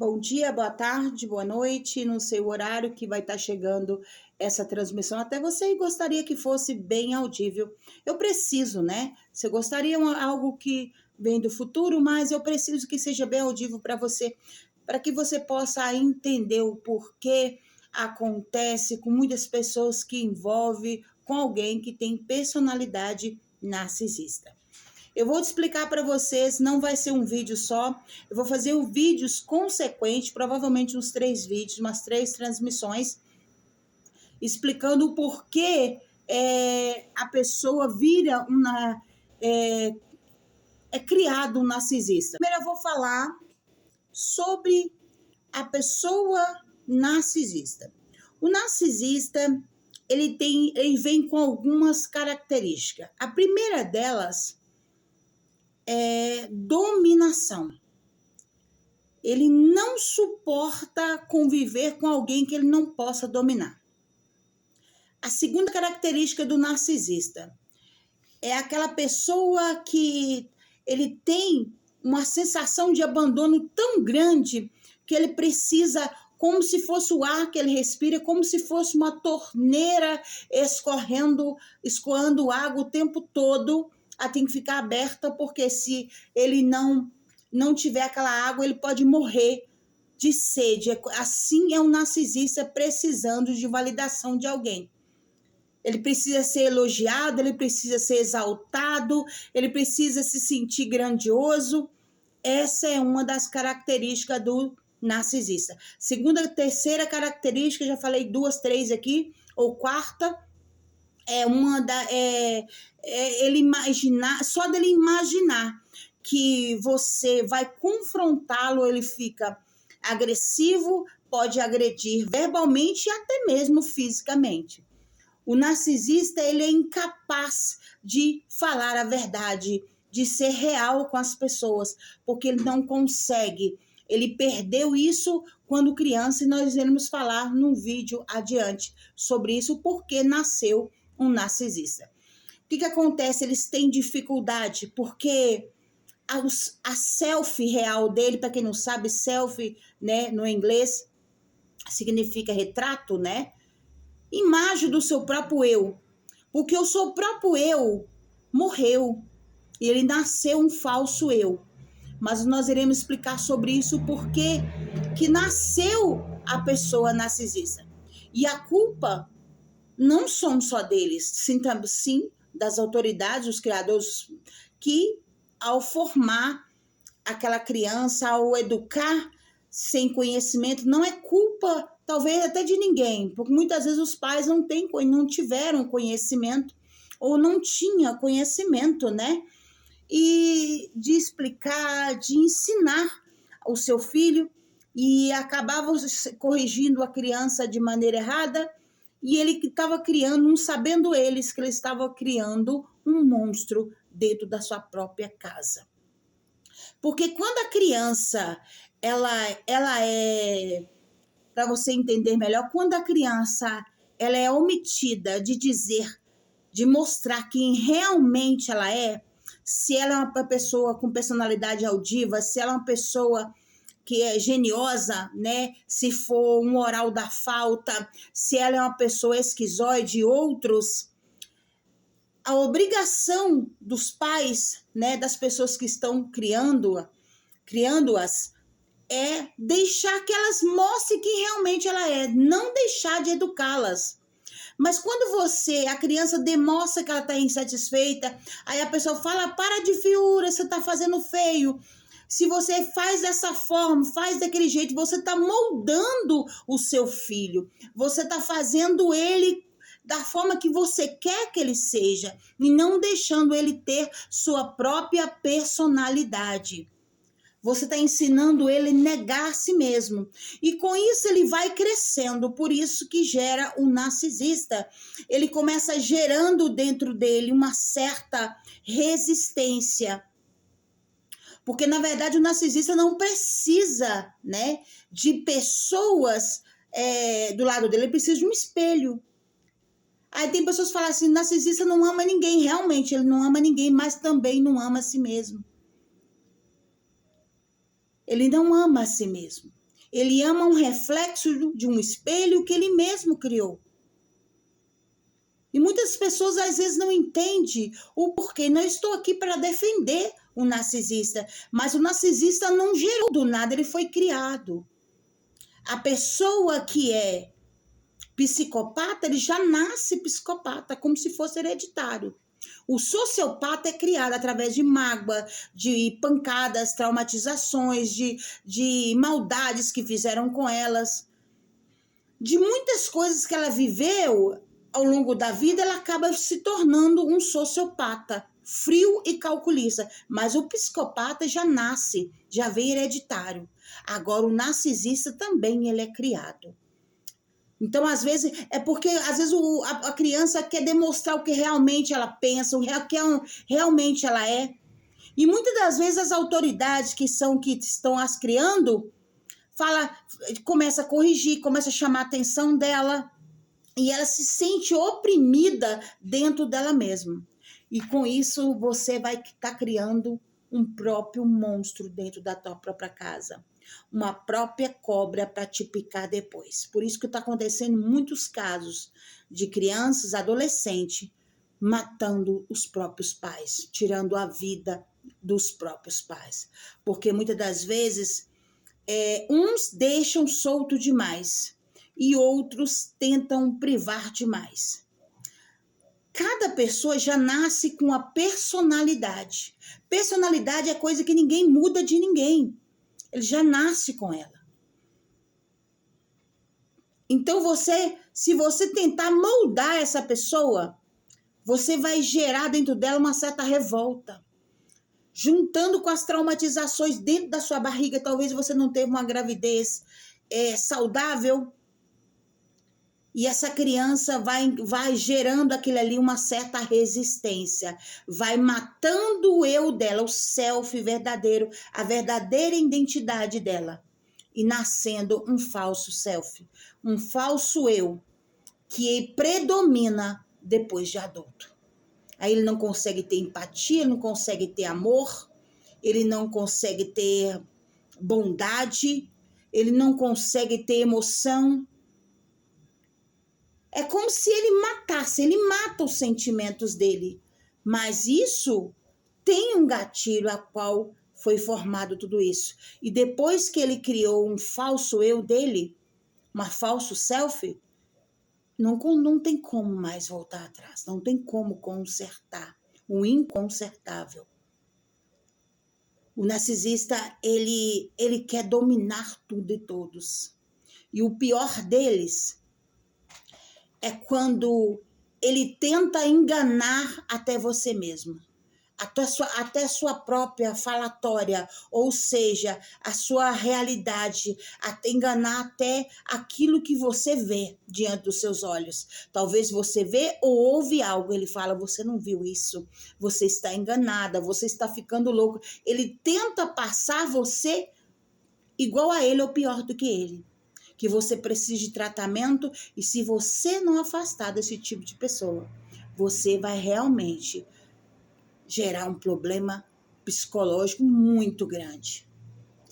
Bom dia, boa tarde, boa noite, não sei o horário que vai estar chegando essa transmissão. Até você gostaria que fosse bem audível. Eu preciso, né? Você gostaria algo que vem do futuro, mas eu preciso que seja bem audível para que você possa entender o porquê acontece com muitas pessoas que envolve com alguém que tem personalidade narcisista. Eu vou te explicar para vocês, não vai ser um vídeo só, eu vou fazer vídeos consequentes, provavelmente uns 3 vídeos, umas 3 transmissões, explicando o porquê a pessoa vira criado um narcisista. Primeiro eu vou falar sobre a pessoa narcisista. O narcisista, ele vem com algumas características. A primeira delas é dominação. Ele não suporta conviver com alguém que ele não possa dominar. A segunda característica do narcisista é aquela pessoa que ele tem uma sensação de abandono tão grande que ele precisa, como se fosse o ar que ele respira, como se fosse uma torneira escoando água o tempo todo. Ela tem que ficar aberta, porque se ele não tiver aquela água, ele pode morrer de sede. Assim é um narcisista precisando de validação de alguém. Ele precisa ser elogiado, ele precisa ser exaltado, ele precisa se sentir grandioso. Essa é uma das características do narcisista. Segunda, terceira característica, já falei 2, 3 aqui, ou quarta, ele imaginar, só dele imaginar que você vai confrontá-lo, ele fica agressivo, pode agredir verbalmente e até mesmo fisicamente. O narcisista, ele é incapaz de falar a verdade, de ser real com as pessoas, porque ele não consegue. Ele perdeu isso quando criança, e nós iremos falar num vídeo adiante sobre isso, porque nasceu um narcisista. O que acontece? Eles têm dificuldade, porque a selfie real dele, para quem não sabe, selfie, né, no inglês, significa retrato, né? Imagem do seu próprio eu. Porque o seu próprio eu morreu. E ele nasceu um falso eu. Mas nós iremos explicar sobre isso, porque que nasceu a pessoa narcisista. E a culpa não são só deles, sim das autoridades, os criadores, que ao formar aquela criança, ao educar sem conhecimento, não é culpa talvez até de ninguém, porque muitas vezes os pais não tiveram conhecimento ou não tinha conhecimento, né? E de explicar, de ensinar o seu filho, e acabava corrigindo a criança de maneira errada, e ele estava criando, não sabendo eles que ele estava criando um monstro dentro da sua própria casa. Porque quando a criança, ela é, para você entender melhor, quando a criança ela é omitida de dizer, de mostrar quem realmente ela é, se ela é uma pessoa com personalidade altiva, se ela é uma pessoa que é geniosa, né? Se for um oral da falta, se ela é uma pessoa esquizoide e outros, a obrigação dos pais, né, das pessoas que estão criando-as, é deixar que elas mostrem quem realmente ela é, não deixar de educá-las. Mas quando a criança demonstra que ela está insatisfeita, aí a pessoa fala, para de feiura, você está fazendo feio. Se você faz dessa forma, faz daquele jeito, você está moldando o seu filho. Você está fazendo ele da forma que você quer que ele seja, e não deixando ele ter sua própria personalidade. Você está ensinando ele a negar a si mesmo. E com isso ele vai crescendo. Por isso que gera o narcisista. Ele começa gerando dentro dele uma certa resistência. Porque, na verdade, o narcisista não precisa, né, de pessoas do lado dele. Ele precisa de um espelho. Aí tem pessoas que falam assim, narcisista não ama ninguém. Realmente, ele não ama ninguém, mas também não ama a si mesmo. Ele não ama a si mesmo. Ele ama um reflexo de um espelho que ele mesmo criou. E muitas pessoas às vezes não entendem o porquê. Não estou aqui para defender o narcisista, mas o narcisista não gerou do nada, ele foi criado. A pessoa que é psicopata, ele já nasce psicopata, como se fosse hereditário. O sociopata é criado através de mágoa, de pancadas, traumatizações, de maldades que fizeram com elas. De muitas coisas que ela viveu ao longo da vida, ela acaba se tornando um sociopata, frio e calculista. Mas o psicopata já nasce, já vem hereditário. Agora, o narcisista também ele é criado. Então, às vezes, é porque às vezes a criança quer demonstrar o que realmente ela pensa, o que realmente ela é. E muitas das vezes as autoridades que estão as criando, começa a corrigir, começa a chamar a atenção dela, e ela se sente oprimida dentro dela mesma. E com isso você vai estar criando um próprio monstro dentro da tua própria casa. Uma própria cobra para te picar depois. Por isso que está acontecendo muitos casos de crianças, adolescentes, matando os próprios pais, tirando a vida dos próprios pais. Porque muitas das vezes, uns deixam solto demais e outros tentam privar demais. Cada pessoa já nasce com a personalidade. Personalidade é coisa que ninguém muda de ninguém. Ele já nasce com ela. Então, se você tentar moldar essa pessoa, você vai gerar dentro dela uma certa revolta. Juntando com as traumatizações dentro da sua barriga, talvez você não teve uma gravidez saudável. E essa criança vai gerando aquilo ali uma certa resistência. Vai matando o eu dela, o self verdadeiro, a verdadeira identidade dela. E nascendo um falso self, um falso eu, que predomina depois de adulto. Aí ele não consegue ter empatia, ele não consegue ter amor, ele não consegue ter bondade, ele não consegue ter emoção. É como se ele mata os sentimentos dele. Mas isso tem um gatilho a qual foi formado tudo isso. E depois que ele criou um falso eu dele, uma falso self, não tem como mais voltar atrás. Não tem como consertar o inconsertável. O narcisista, ele quer dominar tudo e todos. E o pior deles é quando ele tenta enganar até você mesmo, até a sua própria falatória, ou seja, a sua realidade, enganar até aquilo que você vê diante dos seus olhos. Talvez você vê ou ouve algo, ele fala, você não viu isso, você está enganada, você está ficando louco. Ele tenta passar você igual a ele ou pior do que ele. Que você precisa de tratamento, e se você não afastar desse tipo de pessoa, você vai realmente gerar um problema psicológico muito grande.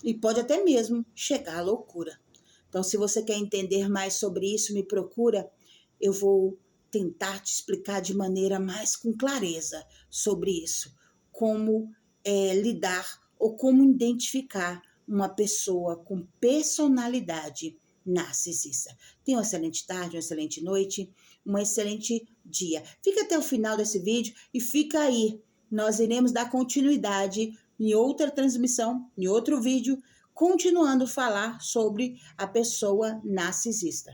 E pode até mesmo chegar à loucura. Então, se você quer entender mais sobre isso, me procura. Eu vou tentar te explicar de maneira mais com clareza sobre isso. Como lidar ou como identificar uma pessoa com personalidade narcisista. Tenha uma excelente tarde, uma excelente noite, um excelente dia. Fica até o final desse vídeo e fica aí. Nós iremos dar continuidade em outra transmissão, em outro vídeo, continuando a falar sobre a pessoa narcisista.